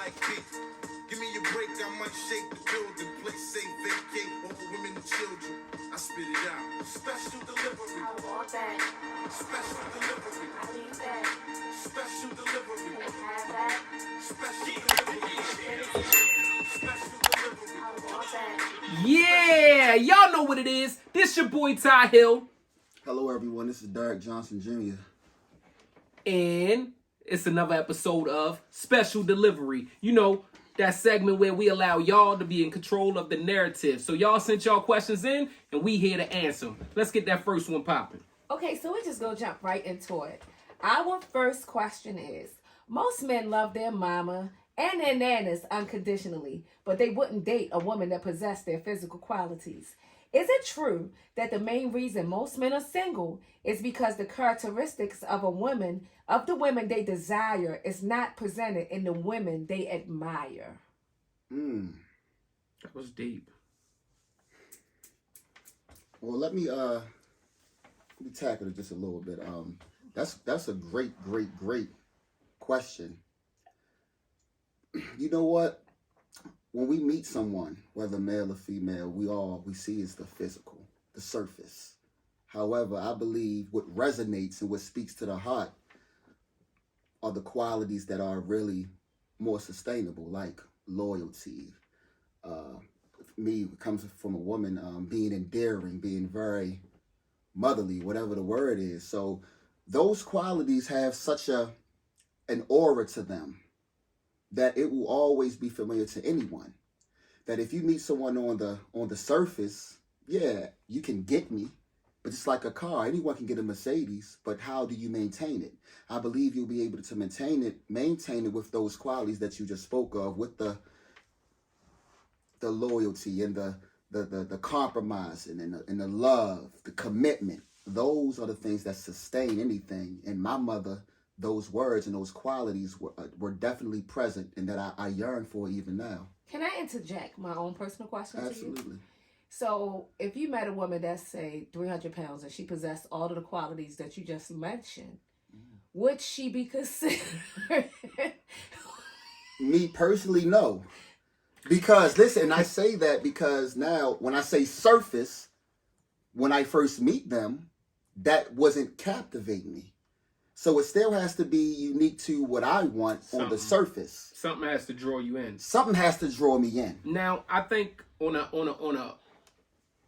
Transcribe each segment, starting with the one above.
like beef. Give me a break, I might shake the building. Play safe, vacate, over women and children. I spit it out. Special delivery. I want that. Special delivery. I need that. Special delivery. Can I have that? Special delivery. Special delivery. I want that. Yeah, y'all know what it is. This your boy Ty Hill. Hello, everyone. This is Derek Johnson Jr. And it's another episode of Special Delivery. You know, that segment where we allow y'all to be in control of the narrative. So y'all sent y'all questions in, and we here to answer them. Let's get that first one popping. Okay, so we're just gonna jump right into it. Our first question is, most men love their mama and their nanas unconditionally, but they wouldn't date a woman that possessed their physical qualities. Is it true that the main reason most men are single is because the characteristics of the women they desire is not presented in the women they admire? That was deep. Well, let me tackle it just a little bit. That's a great question. You know what? When we meet someone, whether male or female, we see is the physical, the surface. However, I believe what resonates and what speaks to the heart are the qualities that are really more sustainable, like loyalty. Me, it comes from a woman being endearing, being very motherly, whatever the word is. So those qualities have such an aura to them that it will always be familiar to anyone. That if you meet someone on the surface, yeah, you can get me, but it's like a car. Anyone can get a Mercedes, but how do you maintain it? I believe you'll be able to maintain it with those qualities that you just spoke of, with the loyalty and the compromise and the love, the commitment. Those are the things that sustain anything. And my mother, those words and those qualities were definitely present, and that I yearn for even now. Can I interject my own personal question to you? Absolutely. So if you met a woman that's, say, 300 pounds and she possessed all of the qualities that you just mentioned, would she be considered? Me personally, no. Because, listen, I say that because now when I say surface, when I first meet them, that wasn't captivating me. So it still has to be unique to what I want on the surface. Something has to draw you in. Something has to draw me in. Now, I think on a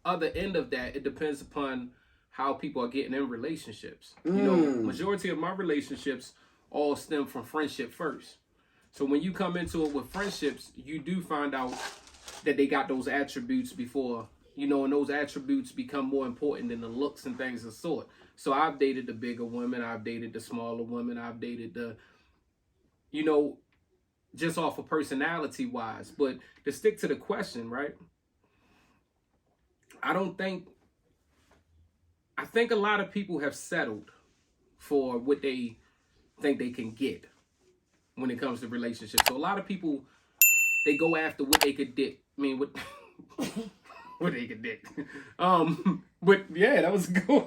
other end of that, it depends upon how people are getting in relationships. You know, majority of my relationships all stem from friendship first. So when you come into it with friendships, you do find out that they got those attributes before, you know, and those attributes become more important than the looks and things of sort. So I've dated the bigger women, I've dated the smaller women, I've dated the, you know, just off of personality wise. But to stick to the question, right? I think a lot of people have settled for what they think they can get when it comes to relationships. So a lot of people, they go after what they could dick. I mean, what they could dick. But yeah, that was good.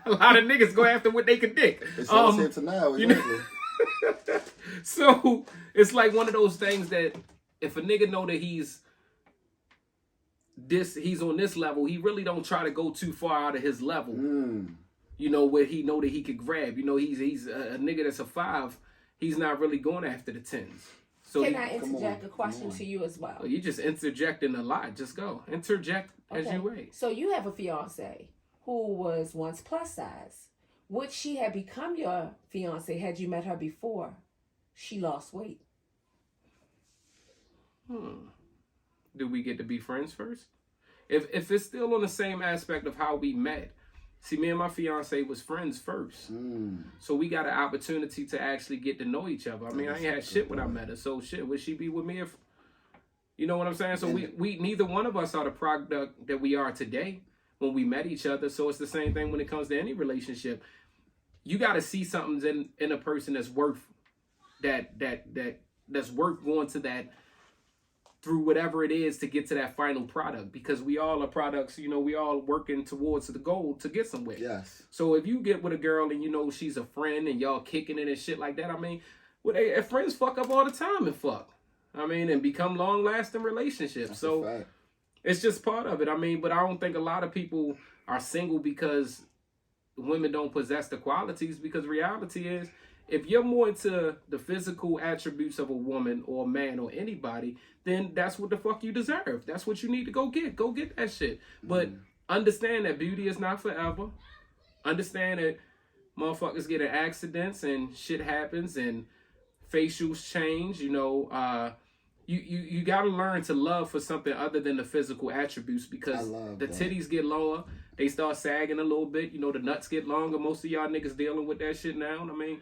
A lot of niggas go after what they could dick. It's all here to now, exactly. You know? So it's like one of those things that if a nigga know that he's on this level, he really don't try to go too far out of his level. You know, where he know that he could grab. You know, he's a nigga that's a 5. He's not really going after the 10s. So Can I interject a question to you as well? You just interjecting a lot. Just go. Interject as you wait. So you have a fiance who was once plus size. Would she have become your fiance had you met her before she lost weight? Do we get to be friends first? If it's still on the same aspect of how we met, see, me and my fiance was friends first. So we got an opportunity to actually get to know each other. I mean, I ain't had shit when I met her. So shit, would she be with me if, you know what I'm saying? So we neither one of us are the product that we are today when we met each other. So it's the same thing when it comes to any relationship. You got to see something in a person that's worth that's worth going to that through whatever it is to get to that final product, because we all are products, you know, we all working towards the goal to get somewhere. Yes. So if you get with a girl and you know she's a friend and y'all kicking it and shit like that, I mean, well, friends fuck up all the time and fuck. I mean, and become long-lasting relationships. That's So a fact. it's just part of it. I mean, but I don't think a lot of people are single because women don't possess the qualities, because reality is, if you're more into the physical attributes of a woman or a man or anybody, then that's what the fuck you deserve. That's what you need to go get. Go get that shit. But understand that beauty is not forever. Understand that motherfuckers get in accidents and shit happens and facials change. You know, you got to learn to love for something other than the physical attributes, because the titties get lower, they start sagging a little bit. You know, the nuts get longer. Most of y'all niggas dealing with that shit now. I mean,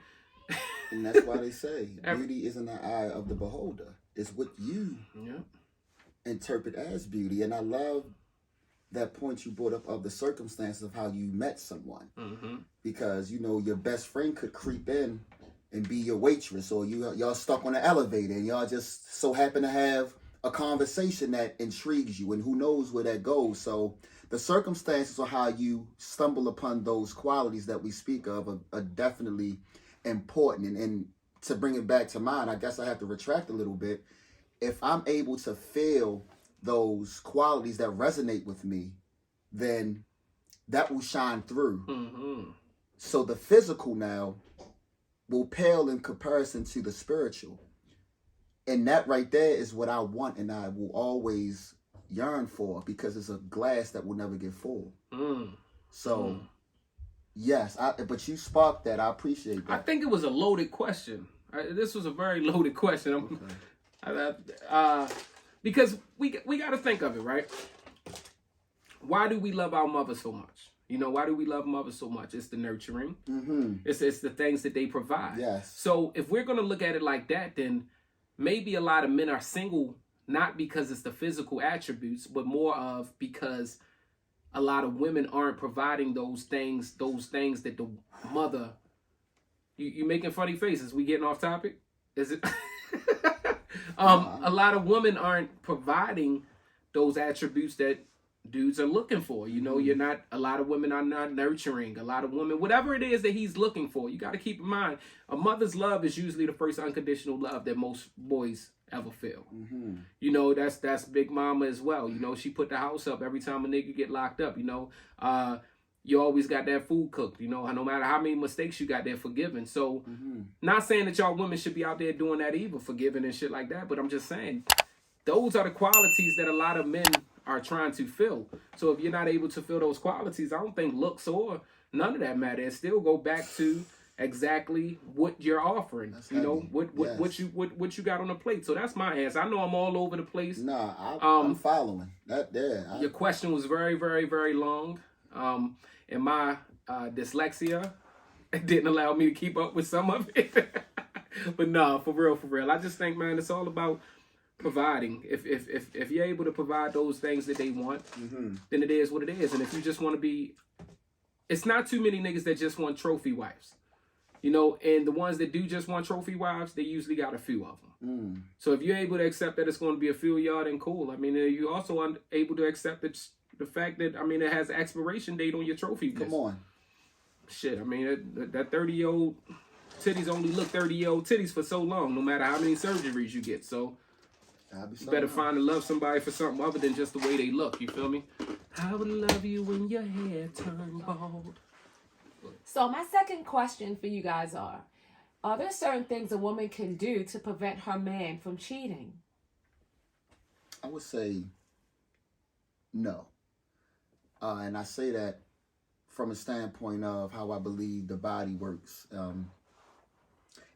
and that's why they say beauty is in the eye of the beholder. It's what you interpret as beauty. And I love that point you brought up of the circumstances of how you met someone. Because, you know, your best friend could creep in and be your waitress, or y'all stuck on the elevator and y'all just so happen to have a conversation that intrigues you, and who knows where that goes. So the circumstances of how you stumble upon those qualities that we speak of are definitely important. And to bring it back to mine, I guess I have to retract a little bit. If I'm able to feel those qualities that resonate with me, then that will shine through. So the physical now will pale in comparison to the spiritual. And that right there is what I want, and I will always yearn for, because it's a glass that will never get full. So yes, but you sparked that. I appreciate that. I think it was a loaded question. This was a very loaded question. Because we got to think of it, right? Why do we love our mother so much? You know, why do we love mothers so much? It's the nurturing. It's the things that they provide. Yes. So if we're going to look at it like that, then maybe a lot of men are single, not because it's the physical attributes, but more of because a lot of women aren't providing those things that the mother... You making funny faces. We getting off topic? Is it? A lot of women aren't providing those attributes that dudes are looking for. You know, a lot of women are not nurturing. A lot of women, whatever it is that he's looking for, you got to keep in mind, a mother's love is usually the first unconditional love that most boys ever feel. You know, that's Big Mama as well. You know, she put the house up every time a nigga get locked up. You know, you always got that food cooked. You know, no matter how many mistakes you got, they're forgiven. So, not saying that y'all women should be out there doing that either, forgiving and shit like that, but I'm just saying, those are the qualities that a lot of men are trying to fill. So if you're not able to fill those qualities, I don't think looks or none of that matter. It still go back to exactly what you're offering. That's you know, heavy. what you got on the plate. So that's my answer. I know I'm all over the place. Nah, I'm following that there. Your question was very, very, very long. And my dyslexia didn't allow me to keep up with some of it. But no, for real. I just think, man, it's all about providing. If you're able to provide those things that they want, then it is what it is. And if you just want to be, it's not too many niggas that just want trophy wives, you know. And the ones that do just want trophy wives, they usually got a few of them. So if you're able to accept that it's going to be a few of y'all, then cool. I mean, you also are able to accept the fact that, I mean, it has an expiration date on your trophy list. Come on. Shit, I mean, that 30-year-old titties only look 30-year-old titties for so long, no matter how many surgeries you get. So you better find and love somebody for something other than just the way they look. You feel me? I would love you when your hair turned bald. So my second question for you guys are there certain things a woman can do to prevent her man from cheating? I would say no. And I say that from a standpoint of how I believe the body works.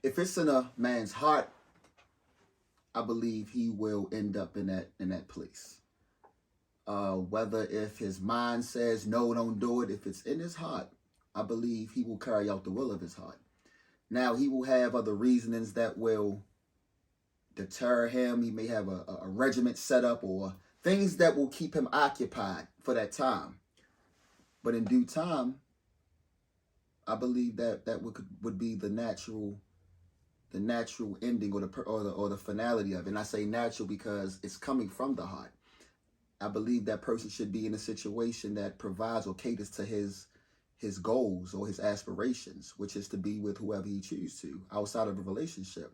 If it's in a man's heart, I believe he will end up in that place. Whether if his mind says no, don't do it, if it's in his heart, I believe he will carry out the will of his heart. Now, he will have other reasonings that will deter him. He may have a regiment set up or things that will keep him occupied for that time. But in due time, I believe that would be the natural ending or the finality of it. And I say natural because it's coming from the heart. I believe that person should be in a situation that provides or caters to his goals or his aspirations, which is to be with whoever he chooses to outside of a relationship.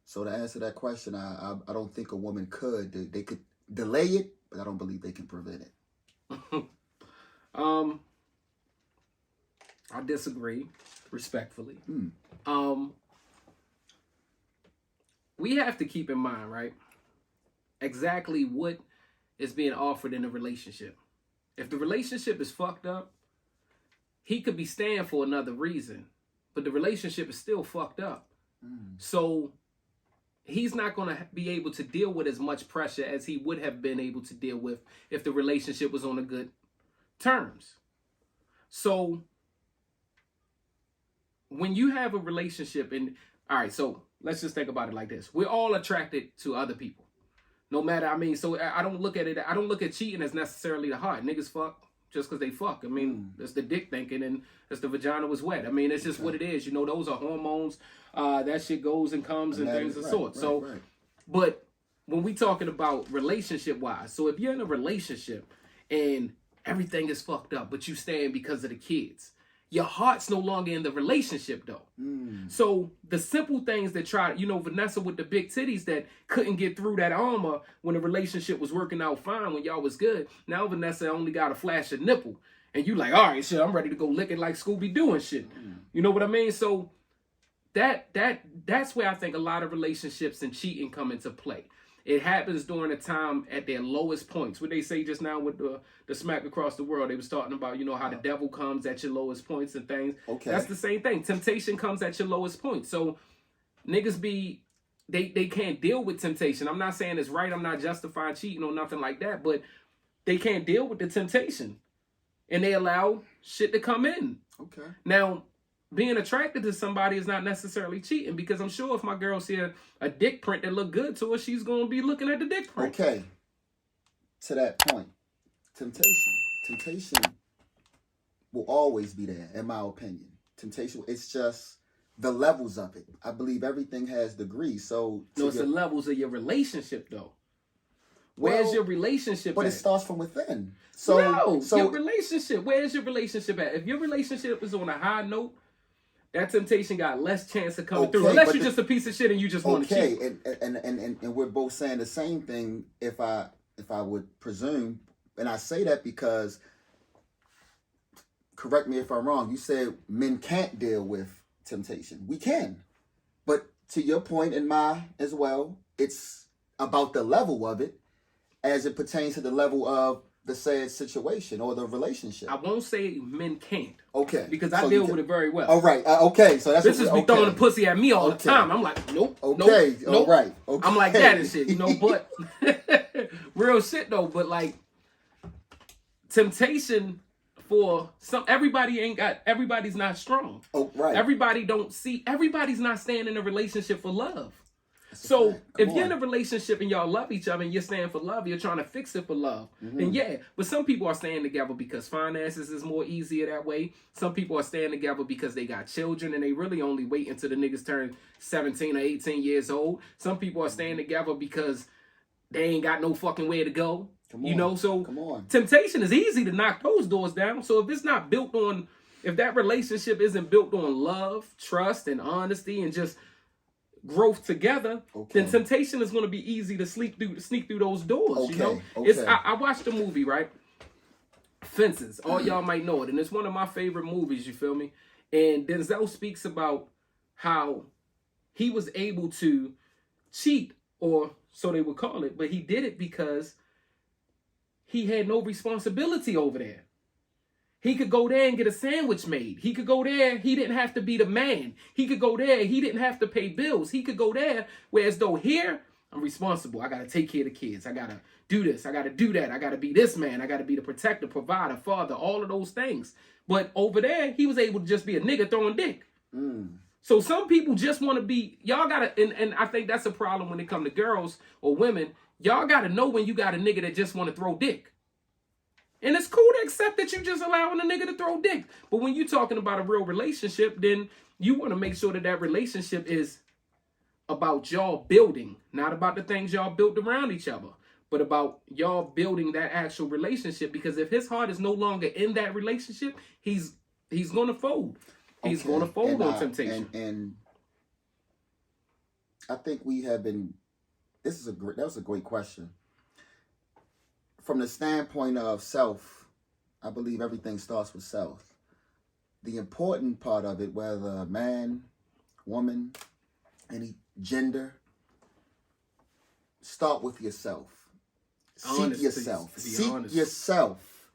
So to answer that question, I don't think a woman could. They could delay it, but I don't believe they can prevent it. I disagree respectfully. We have to keep in mind, right, exactly what is being offered in a relationship. If the relationship is fucked up, he could be staying for another reason, but the relationship is still fucked up. So he's not going to be able to deal with as much pressure as he would have been able to deal with if the relationship was on a good terms. So when you have a relationship, and all right, so let's just think about it like this. We're all attracted to other people. No matter, I mean, so I don't look at it, I don't look at cheating as necessarily the heart. Niggas fuck just because they fuck. I mean, that's the dick thinking, and that's the vagina was wet. I mean, it's just what it is. You know, those are hormones. That shit goes and comes and things of sort. But when we talking about relationship wise, so if you're in a relationship and everything is fucked up, but you staying because of the kids, your heart's no longer in the relationship though. So the simple things that Vanessa with the big titties that couldn't get through that armor when the relationship was working out fine, when y'all was good. Now Vanessa only got a flash of nipple. And you like, all right, shit, I'm ready to go lick it like Scooby-Doo and shit. You know what I mean? So that's where I think a lot of relationships and cheating come into play. It happens during a time at their lowest points. What they say just now with the smack across the world, they was talking about, how the devil comes at your lowest points and things. Okay. That's the same thing. Temptation comes at your lowest point. So niggas they can't deal with temptation. I'm not saying it's right. I'm not justifying cheating or nothing like that, but they can't deal with the temptation. And they allow shit to come in. Okay. Now, being attracted to somebody is not necessarily cheating, because I'm sure if my girl see a dick print that look good to her, she's going to be looking at the dick print. Okay. To that point, temptation will always be there, in my opinion. Temptation, it's just the levels of it. I believe everything has degrees. So no, it's the levels of your relationship, though. Where's your relationship but at? It starts from within. So your relationship. Where's your relationship at? If your relationship is on a high note, that temptation got less chance of coming through. Unless you're just a piece of shit and you just want to cheat. And we're both saying the same thing, if I would presume. And I say that because, correct me if I'm wrong, you said men can't deal with temptation. We can. But to your point and mine as well, it's about the level of it as it pertains to the level of the said situation or the relationship. I won't say men can't. Okay. Because I deal with it very well. All right. Okay. So that's bitches be throwing the pussy at me all the time. I'm like, nope. Okay. Nope. All right. Okay. I'm like that and shit, but real shit though. But like temptation for everybody's not strong. Oh, right. Everybody's not staying in a relationship for love. So if you're in a relationship and y'all love each other and you're staying for love, you're trying to fix it for love, then yeah. But some people are staying together because finances is more easier that way. Some people are staying together because they got children and they really only wait until the niggas turn 17 or 18 years old. Some people are staying together because they ain't got no fucking way to go. So temptation is easy to knock those doors down. So if it's not built on, if that relationship isn't built on love, trust, and honesty and just growth together, then temptation is going to be easy to sneak through those doors. I watched the movie, right? Fences. All y'all might know it, and it's one of my favorite movies. You feel me? And Denzel speaks about how he was able to cheat, or so they would call it, but he did it because he had no responsibility over there. He could go there and get a sandwich made. He could go there. He didn't have to be the man. He could go there. He didn't have to pay bills. He could go there. Whereas though here, I'm responsible. I got to take care of the kids. I got to do this. I got to do that. I got to be this man. I got to be the protector, provider, father, all of those things. But over there, he was able to just be a nigga throwing dick. So some people just want to be, y'all got to, and I think that's a problem when it comes to girls or women. Y'all got to know when you got a nigga that just want to throw dick. And it's cool to accept that you just allowing a nigga to throw dick. But when you're talking about a real relationship, then you want to make sure that relationship is about y'all building, not about the things y'all built around each other, but about y'all building that actual relationship. Because if his heart is no longer in that relationship, he's going to fold. He's going to fold on temptation. And I think we have been. That was a great question. From the standpoint of self, I believe everything starts with self. The important part of it, whether man, woman, any gender, start with yourself. Seek yourself. Seek yourself.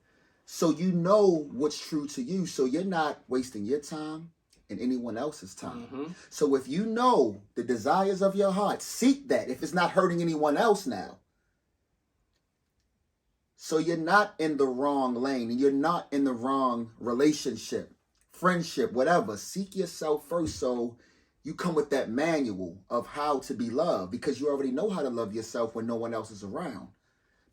So you know what's true to you. So you're not wasting your time and anyone else's time. Mm-hmm. So if you know the desires of your heart, seek that if it's not hurting anyone else now. So you're not in the wrong lane and you're not in the wrong relationship, friendship, whatever. Seek yourself first so you come with that manual of how to be loved because you already know how to love yourself when no one else is around.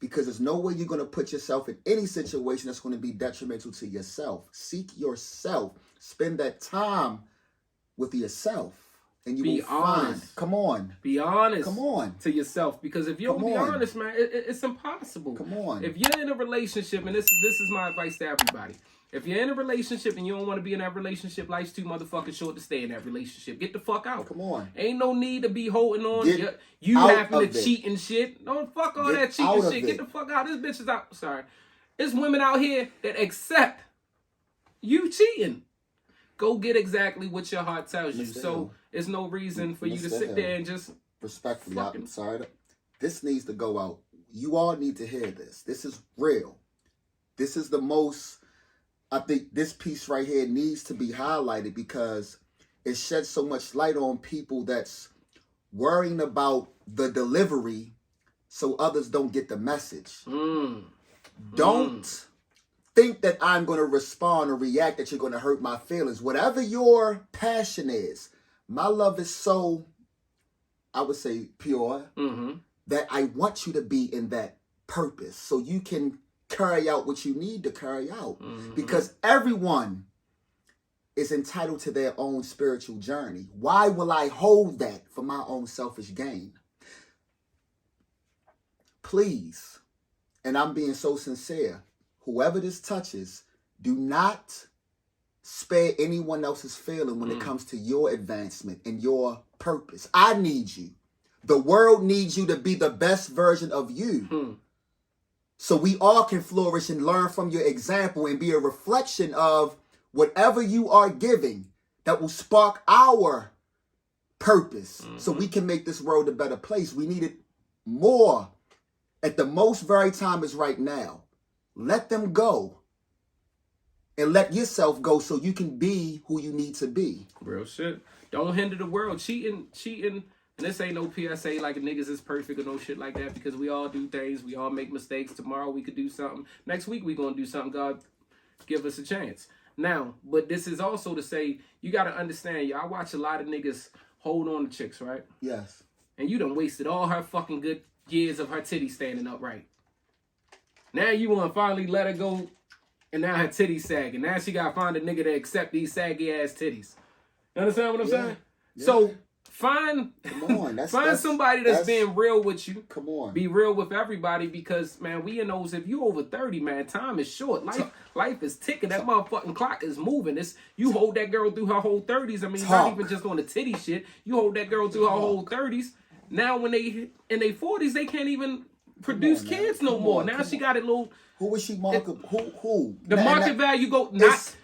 Because there's no way you're going to put yourself in any situation that's going to be detrimental to yourself. Seek yourself. Spend that time with yourself. And you will find. Come on. Be honest. Come on. To yourself. Because if you don't be honest, man, it's impossible. Come on. If you're in a relationship, and this is my advice to everybody. If you're in a relationship and you don't want to be in that relationship, life's too motherfucking short to stay in that relationship. Get the fuck out. Come on. Ain't no need to be holding on. You having to cheat and shit. Don't fuck all that cheating shit. Get the fuck out. This bitch is out. Sorry. There's women out here that accept you cheating. Go get exactly what your heart tells you. So there's no reason for you to sit there and just... Respectfully, I'm sorry. This needs to go out. You all need to hear this. This is real. This is the most... I think this piece right here needs to be highlighted because it sheds so much light on people that's worrying about the delivery so others don't get the message. Don't think that I'm going to respond or react that you're going to hurt my feelings. Whatever your passion is, my love is so, I would say, pure that I want you to be in that purpose so you can carry out what you need to carry out. Because everyone is entitled to their own spiritual journey. Why will I hold that for my own selfish gain? Please, and I'm being so sincere, whoever this touches, do not spare anyone else's feeling when it comes to your advancement and your purpose. I need you. The world needs you to be the best version of you. So we all can flourish and learn from your example and be a reflection of whatever you are giving that will spark our purpose so we can make this world a better place. We need it more at the most very time is right now. Let them go and let yourself go so you can be who you need to be. Real shit. Don't hinder the world. Cheating. And this ain't no PSA like niggas is perfect or no shit like that because we all do things. We all make mistakes. Tomorrow we could do something. Next week we going to do something. God give us a chance. Now, but this is also to say, you got to understand, I watch a lot of niggas hold on to chicks, right? Yes. And you done wasted all her fucking good years of her titties standing upright. Now you want to finally let her go and now her titties sagging. Now she got to find a nigga to accept these saggy ass titties. You understand what I'm saying? Yeah. So... Find somebody that's being real with you. Come on. Be real with everybody because, man, we in those, if you over 30, man, time is short. Life is ticking. That motherfucking clock is moving. You hold that girl through her whole 30s. I mean, not even just on the titty shit. You hold that girl through her whole 30s. Now, when they in their 40s, they can't even produce kids no more. Now she got a little... Who is she market? Who? The market value go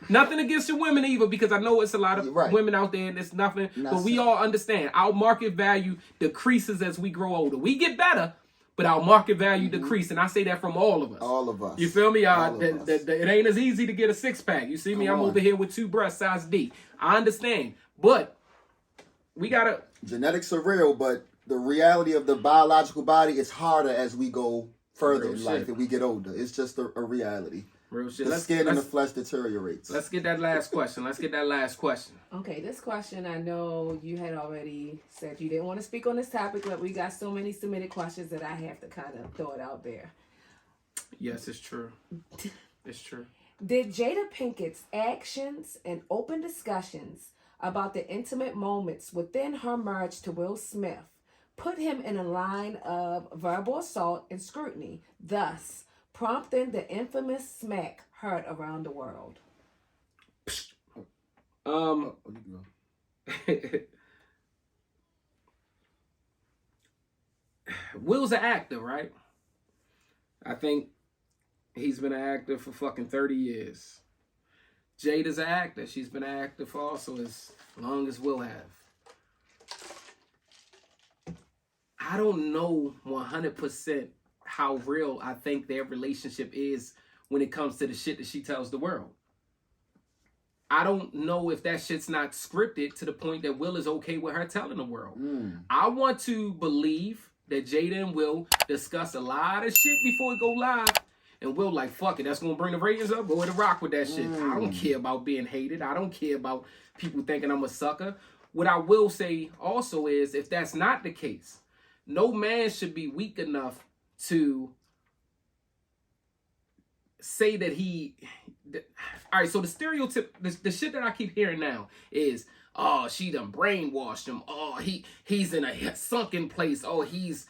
nothing against your women either because I know it's a lot of women out there and it's nothing. But we all understand our market value decreases as we grow older. We get better, but our market value decreases, and I say that from all of us. All of us. You feel me? It ain't as easy to get a 6-pack. You see me? I'm over here with 2 breasts, size D. I understand, but we gotta. Genetics are real, but the reality of the biological body is harder as we go further in life and we get older. It's just a reality. Real shit. The skin and the flesh deteriorates. Let's get that last question. Okay, this question, I know you had already said you didn't want to speak on this topic, but we got so many submitted questions that I have to kind of throw it out there. Yes, it's true. It's true. Did Jada Pinkett's actions and open discussions about the intimate moments within her marriage to Will Smith put him in a line of verbal assault and scrutiny, thus prompting the infamous smack heard around the world? Will's an actor, right? I think he's been an actor for fucking 30 years. Jada's an actor. She's been an actor for also as long as Will have. I don't know 100% how real I think their relationship is when it comes to the shit that she tells the world. I don't know if that shit's not scripted to the point that Will is okay with her telling the world. I want to believe that Jada and Will discuss a lot of shit before it go live. And Will like, fuck it, that's going to bring the ratings up. Go ahead and rock with that shit. I don't care about being hated. I don't care about people thinking I'm a sucker. What I will say also is, if that's not the case, no man should be weak enough to say that all right, so the stereotype, the shit that I keep hearing now is, oh, she done brainwashed him. Oh, he's in a sunken place. Oh, he's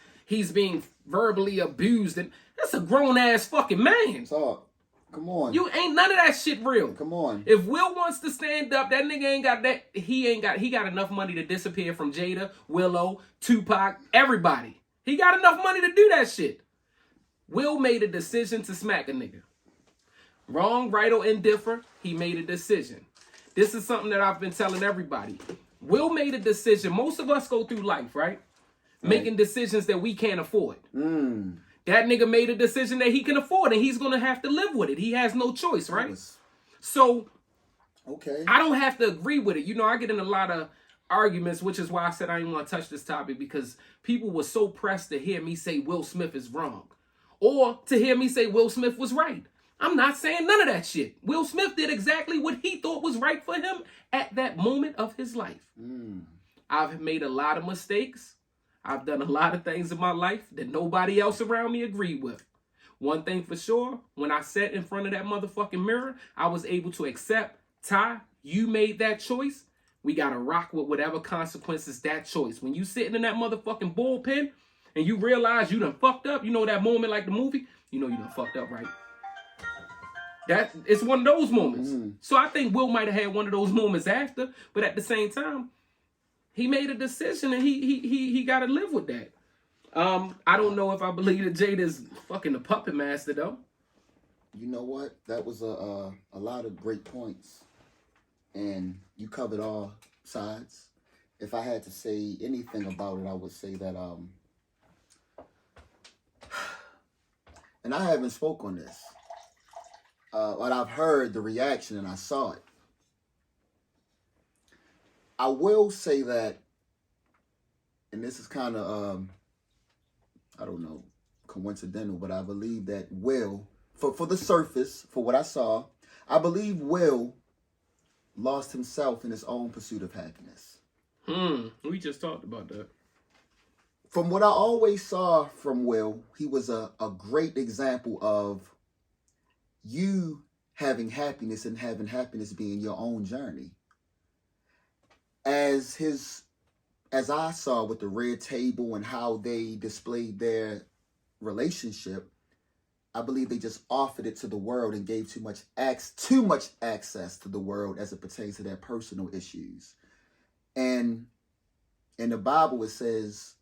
being verbally abused. And that's a grown ass fucking man. So, come on. You ain't none of that shit real. Come on. If Will wants to stand up, that nigga ain't got that. He got enough money to disappear from Jada, Willow, Tupac, everybody. He got enough money to do that shit. Will made a decision to smack a nigga. Wrong, right, or indifferent, he made a decision. This is something that I've been telling everybody. Will made a decision. Most of us go through life, right? Making decisions that we can't afford. That nigga made a decision that he can afford, and he's going to have to live with it. He has no choice, right? So, okay, I don't have to agree with it. You know, I get in a lot of arguments, which is why I said I didn't want to touch this topic, because people were so pressed to hear me say Will Smith is wrong, or to hear me say Will Smith was right. I'm not saying none of that shit. Will Smith did exactly what he thought was right for him at that moment of his life. I've made a lot of mistakes. I've done a lot of things in my life that nobody else around me agreed with. One thing for sure, when I sat in front of that motherfucking mirror, I was able to accept, Ty, you made that choice. We got to rock with whatever consequences that choice. When you sitting in that motherfucking bullpen and you realize you done fucked up, you know that moment like the movie, you know you done fucked up, right? It's one of those moments. So I think Will might have had one of those moments after, but at the same time, he made a decision and he got to live with that. I don't know if I believe that Jada's fucking a puppet master though. You know what? That was a lot of great points, and you covered all sides. If I had to say anything about it, I would say that and I haven't spoke on this. But I've heard the reaction and I saw it. I will say that, and this is kind of, I don't know, coincidental, but I believe that Will, for the surface, for what I saw, I believe Will lost himself in his own pursuit of happiness. We just talked about that. From what I always saw from Will, he was a great example of you having happiness and having happiness being your own journey. As I saw with the red table and how they displayed their relationship, I believe they just offered it to the world and gave too much access to the world as it pertains to their personal issues. And in the Bible it says,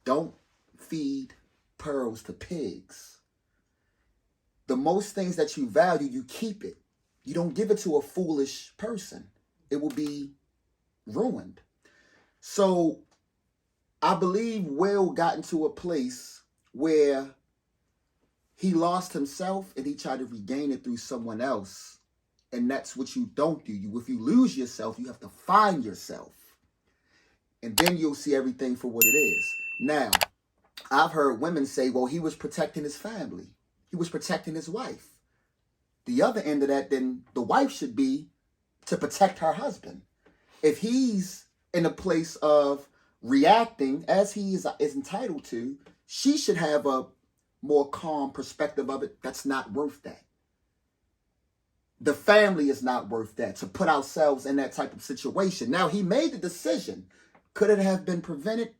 don't feed pearls to pigs. The most things that you value, you keep it. You don't give it to a foolish person. It will be ruined. So I believe Will got into a place where he lost himself and he tried to regain it through someone else. And that's what you don't do. If you lose yourself, you have to find yourself. And then you'll see everything for what it is. Now, I've heard women say, well, he was protecting his family. He was protecting his wife. The other end of that, then the wife should be to protect her husband. If he's in a place of reacting as he is entitled to, she should have a more calm perspective of it. That's not worth that. The family is not worth that, to put ourselves in that type of situation. Now, he made the decision. Could it have been prevented?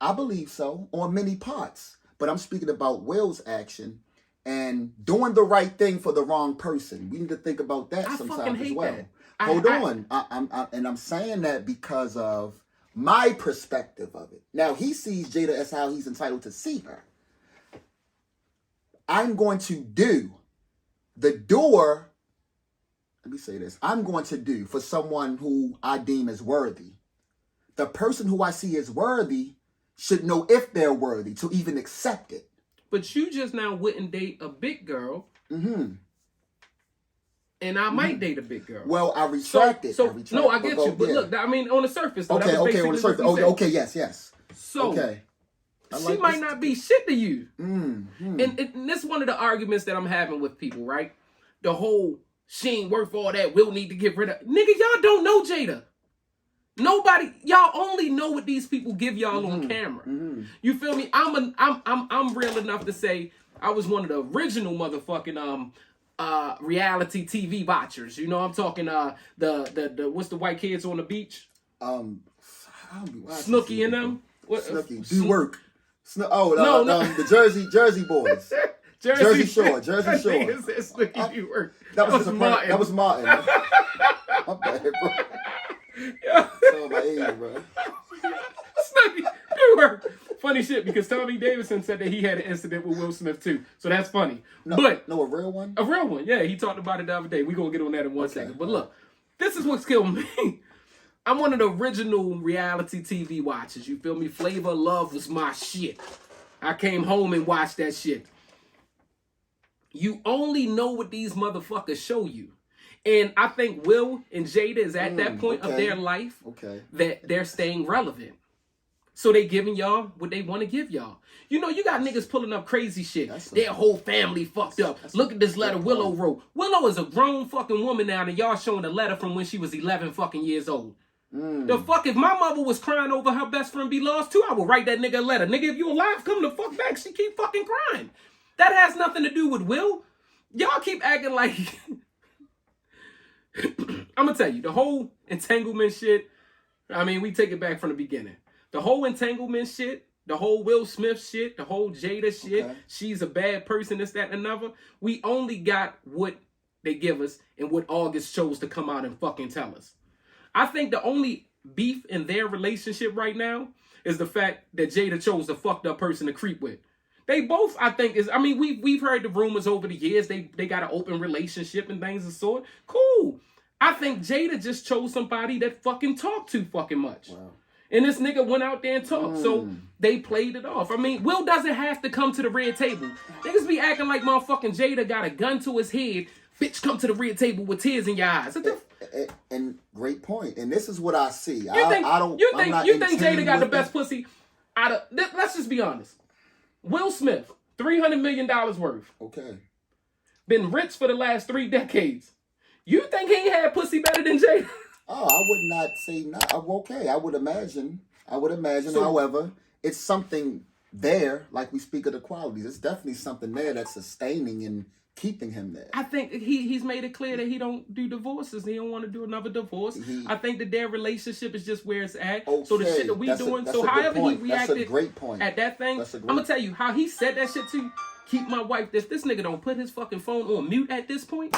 I believe so, on many parts. But I'm speaking about Will's action and doing the right thing for the wrong person. We need to think about that sometimes as well. That. Hold on. I'm saying that because of my perspective of it. Now, he sees Jada as how he's entitled to see her. I'm going to do the door, let me say this, I'm going to do for someone who I deem as worthy. The person who I see as worthy should know if they're worthy to even accept it. But you just now wouldn't date a big girl. Mm-hmm. And I might date a big girl. Well, I retract it. No, I get you. But look, I mean, on the surface, though, okay, on the surface. Okay, yes. So, okay. She might not be shit to you. Mm-hmm. And this is one of the arguments that I'm having with people, right? The whole, she ain't worth all that, we'll need to get rid of. Nigga, y'all don't know Jada. Nobody, y'all only know what these people give y'all on camera. Mm-hmm. You feel me? I'm real enough to say I was one of the original motherfucking reality TV watchers. You know, I'm talking the what's the white kids on the beach? Snooki and them. Snooki, do work. The Jersey boys. Jersey Shore. Snooki do work. That was Martin. That was Martin. My bad, bro. Yeah. That's my age, bro. Snooki do work. Funny shit, because Tommy Davidson said that he had an incident with Will Smith too, so that's funny. No, a real one. A real one, yeah. He talked about it the other day. We gonna get on that in one second. But look, this is what's killing me. I'm one of the original reality TV watchers. You feel me? Flavor of Love was my shit. I came home and watched that shit. You only know what these motherfuckers show you. And I think Will and Jada is at that point of their life that they're staying relevant. So they giving y'all what they want to give y'all. You know, you got niggas pulling up crazy shit. Their whole family fucked up. Look at this letter Willow wrote. Willow is a grown fucking woman now, and y'all showing a letter from when she was 11 fucking years old. The fuck, if my mother was crying over her best friend be lost too, I would write that nigga a letter. Nigga, if you alive, come the fuck back. She keep fucking crying. That has nothing to do with Will. Y'all keep acting like... I'm gonna tell you, the whole entanglement shit, I mean, we take it back from the beginning. The whole entanglement shit, the whole Will Smith shit, the whole Jada shit, she's a bad person, this, that, and another. We only got what they give us and what August chose to come out and fucking tell us. I think the only beef in their relationship right now is the fact that Jada chose the fucked up person to creep with. They both, I think, we've heard the rumors over the years. They got an open relationship and things of sort. Cool. I think Jada just chose somebody that fucking talked too fucking much. Wow. And this nigga went out there and talked. So they played it off. I mean, Will doesn't have to come to the red table. Niggas be acting like motherfucking Jada got a gun to his head. Bitch, come to the red table with tears in your eyes. And great point. And this is what I see. You think Jada got the best pussy out of... Let's just be honest. Will Smith, $300 million worth. Okay. Been rich for the last 3 decades. You think he ain't had pussy better than Jada? Oh, I would not say not. Okay, I would imagine. So, however, it's something there, like we speak of the qualities. It's definitely something there that's sustaining and keeping him there. I think he's made it clear that he don't do divorces. He don't want to do another divorce. I think that their relationship is just where it's at. Okay, so the shit that we doing, so however he reacted that's a great point. At that thing, I'm going to tell you how he said that shit to you. Keep my wife this nigga don't put his fucking phone on mute at this point.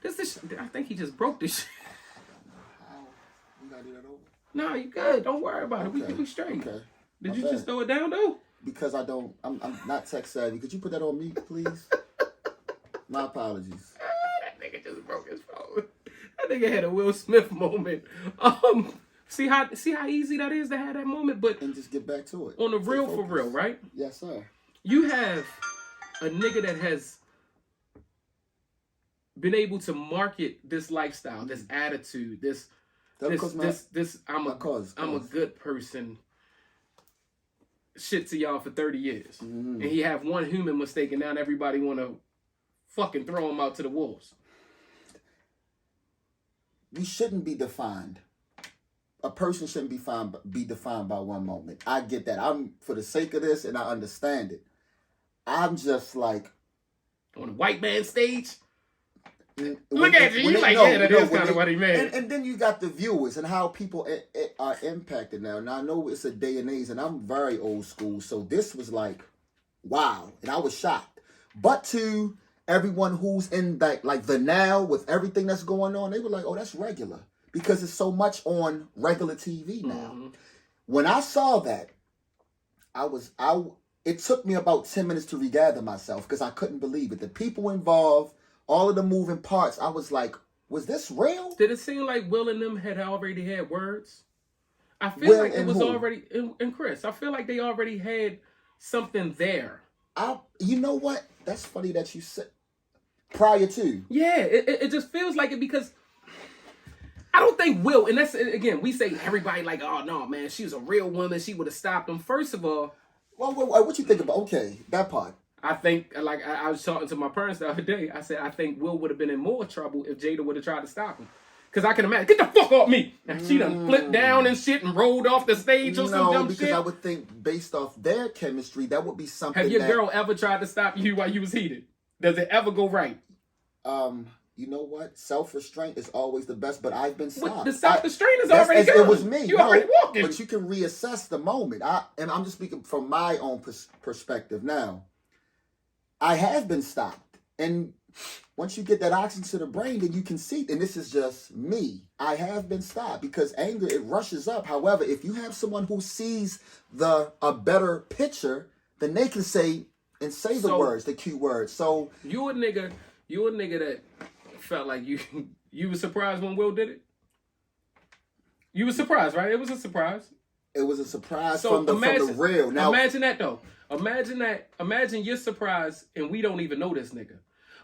I think he just broke this shit. You gotta do that over? No, you good. Don't worry about it. We straight. Okay. Did you just throw it down though? Because I'm not tech savvy. Could you put that on mute, please? My apologies. That nigga just broke his phone. That nigga had a Will Smith moment. See how easy that is to have that moment, but and just get back to it. On the real for real, right? Yes, sir. You have a nigga that has been able to market this lifestyle, this attitude, this I'm a good person shit to y'all for 30 years. And he have one human mistake and now everybody want to fucking throw him out to the wolves. We shouldn't be defined. A person shouldn't be defined by one moment. I get that. I'm for the sake of this and I understand it. I'm just like on a white man stage. Look at you. You like, yeah, that is kind of what he meant. And then you got the viewers and how people are impacted now. Now, I know it's a day and age, and I'm very old school, so this was like, wow. And I was shocked. But to everyone who's in that, like the now with everything that's going on, they were like, oh, that's regular. Because it's so much on regular TV now. When I saw that, it took me about 10 minutes to regather myself because I couldn't believe it. The people involved, all of the moving parts, I was like, was this real? Did it seem like Will and them had already had words? I feel Will like it and was who? already, and Chris, I feel like they already had something there. You know what? That's funny that you said prior to. Yeah, it just feels like it because I don't think Will, and that's, again, we say everybody like, oh no, man, she was a real woman. She would have stopped him. First of all, Well, what you think about? Okay, that part. I think, like I was talking to my parents the other day. I said, I think Will would have been in more trouble if Jada would have tried to stop him. Because I can imagine, get the fuck off me. And she done flipped down and shit and rolled off the stage or some dumb because shit. I would think based off their chemistry, that would be something. Have your girl ever tried to stop you while you was heated? Does it ever go right? You know what? Self-restraint is always the best, but I've been stopped. The self-restraint is already gone. It was me. You already walking. But you can reassess the moment. And I'm just speaking from my own perspective now. I have been stopped. And once you get that oxygen to the brain, then you can see, and this is just me, I have been stopped because anger, it rushes up. However, if you have someone who sees a better picture, then they can say the words, the cute words. So you a nigga that felt like you was surprised when Will did it? You was surprised, right? It was a surprise. It was a surprise So from the real. Now imagine that though. Imagine you're surprised and we don't even know this nigga.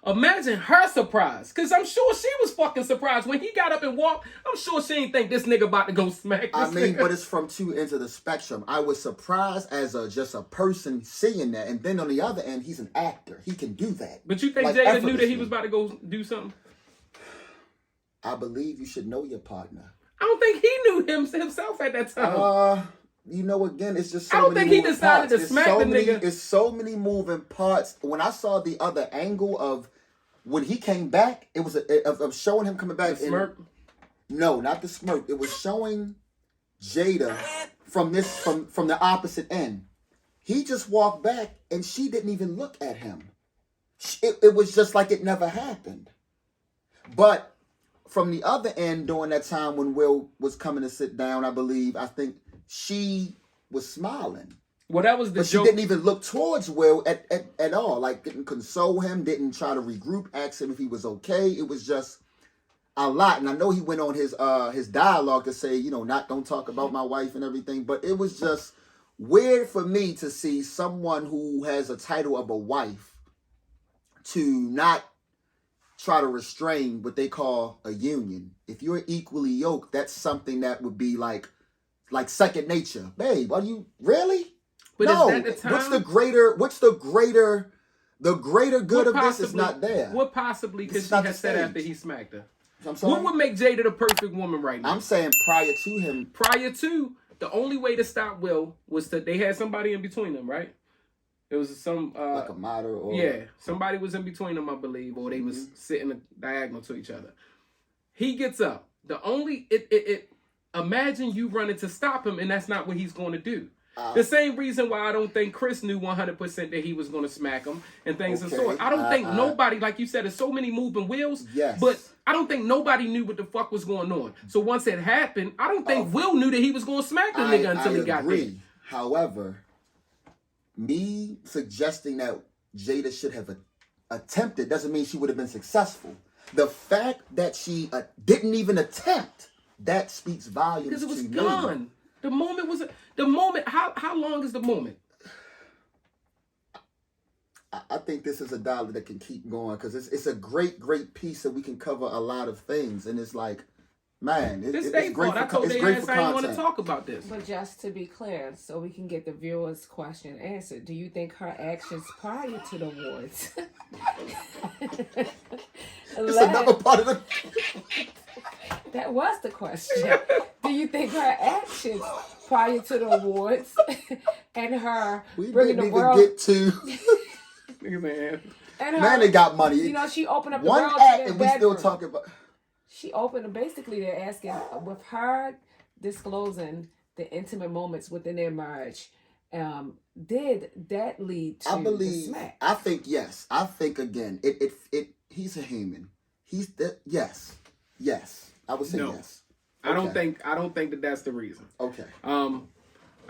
Imagine her surprise, because I'm sure she was fucking surprised when he got up and walked. I'm sure she ain't think this nigga about to go smack this nigga. But it's from two ends of the spectrum. I was surprised as just a person seeing that, and then on the other end, he's an actor. He can do that. But you think like, Jada knew that he was about to go do something? I believe you should know your partner. I don't think he knew himself at that time. You know, again, it's just so I don't many think he moving decided parts. to smack the nigga. It's so many moving parts. When I saw the other angle of when he came back, it was of showing him coming back. The smirk? No, not the smirk. It was showing Jada from the opposite end. He just walked back and she didn't even look at him. It was just like it never happened. But from the other end, during that time when Will was coming to sit down, I think she was smiling. Well, that was the but joke. She didn't even look towards Will at all. Like, didn't console him, didn't try to regroup, ask him if he was okay. It was just a lot. And I know he went on his dialogue to say, don't talk about my wife and everything. But it was just weird for me to see someone who has a title of a wife to not try to restrain what they call a union. If you're equally yoked, that's something that would be like second nature. Babe, are you really? But no. Is that the time? What's the greater good of this is not there. What possibly could she have said after he smacked her? I'm sorry? What would make Jada the perfect woman right now? I'm saying prior to him. Prior to, the only way to stop Will was they had somebody in between them, right? It was some like a model or somebody was in between them, I believe, or they was sitting diagonal to each other. He gets up. Imagine you running to stop him, and that's not what he's going to do. The same reason why I don't think Chris knew 100% that he was going to smack him and things of sort. I don't think nobody, like you said, there's so many moving wheels. Yes. But I don't think nobody knew what the fuck was going on. So once it happened, I don't think Will knew that he was going to smack the nigga until he got there. However, me suggesting that Jada should have attempted doesn't mean she would have been successful. The fact that she didn't even attempt, that speaks volumes because it was to gone. me. The moment. How long is the moment? I think this is a dialogue that can keep going because it's a great piece that we can cover a lot of things, and it's like, man, it's great for content. I told their ass I didn't want to talk about this. But just to be clear, so we can get the viewer's question answered, do you think her actions prior to the awards? It's another part of the. That was the question. Do you think her actions prior to the awards and her bringing the world... get to... Man, they got money. She opened up the one world act to and their we still bedroom. talking about... She opened, basically they're asking, with her disclosing the intimate moments within their marriage, did that lead to the smack? I think yes. I think again, he's a human. Yes. I would say no. yes. Okay. I don't think that that's the reason. Okay.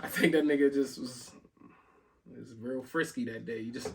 I think that nigga just was real frisky that day. He just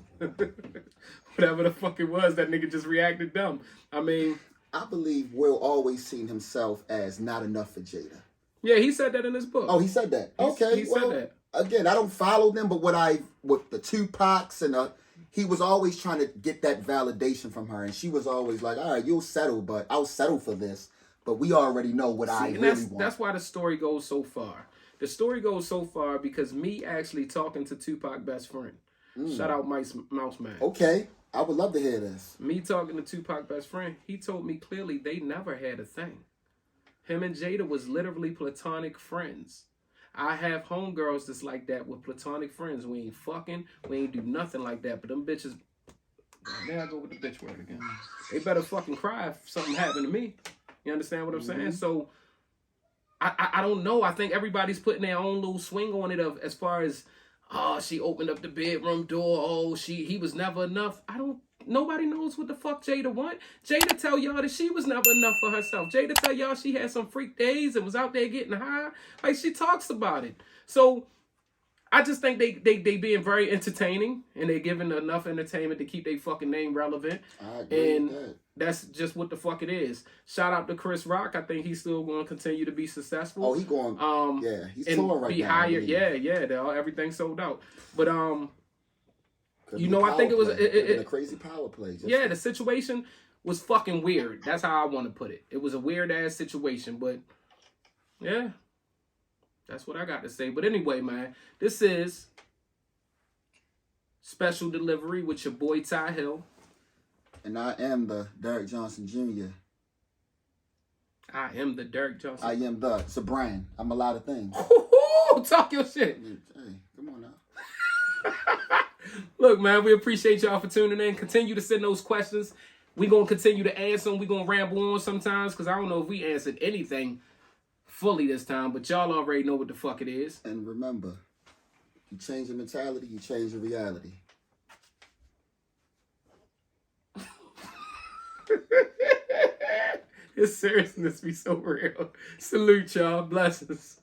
whatever the fuck it was, that nigga just reacted dumb. I mean, I believe Will always seen himself as not enough for Jada. yeah, he said that in his book. Oh, he said that. Okay, he said that. Again, I don't follow them, but with the Tupacs and he was always trying to get that validation from her, and she was always like, "All right, you'll settle, but I'll settle for this." But we already know what I really want. That's why the story goes so far. The story goes so far because me actually talking to Tupac best friend. Shout out Mouse Man. Okay, I would love to hear this. Me talking to Tupac best friend, he told me clearly they never had a thing. Him and Jada was literally platonic friends. I have homegirls that's like that with platonic friends. We ain't fucking, we ain't do nothing like that. But them bitches, there I go with the bitch word again. They better fucking cry if something happened to me. You understand what I'm saying? So, I don't know. I think everybody's putting their own little swing on it of as far as, oh, she opened up the bedroom door. Oh, he was never enough. Nobody knows what the fuck Jada want. Jada tell y'all that she was never enough for herself. Jada tell y'all she had some freak days and was out there getting high. Like, she talks about it. So, I just think they being very entertaining and they giving enough entertainment to keep their fucking name relevant. I agree with that. That's just what the fuck it is. Shout out to Chris Rock. I think he's still going to continue to be successful. Oh, he going. Yeah, he's touring right be now. Hired. Yeah. Everything's sold out. But you know, I think it was a crazy power play. Yeah, the situation was fucking weird. That's how I want to put it. It was a weird ass situation, but yeah, that's what I got to say. But anyway, man, this is Special Delivery with your boy Ty Hill. And I am the Derek Johnson Jr. I am the Derek Johnson. I am the. It's a brand. I'm a lot of things. Talk your shit. Hey, come on now. Look, man, we appreciate y'all for tuning in. Continue to send those questions. We're going to continue to answer them. We're going to ramble on sometimes because I don't know if we answered anything fully this time, but y'all already know what the fuck it is. And remember, you change your mentality, you change your reality. His seriousness be so real. Salute y'all. Blessings.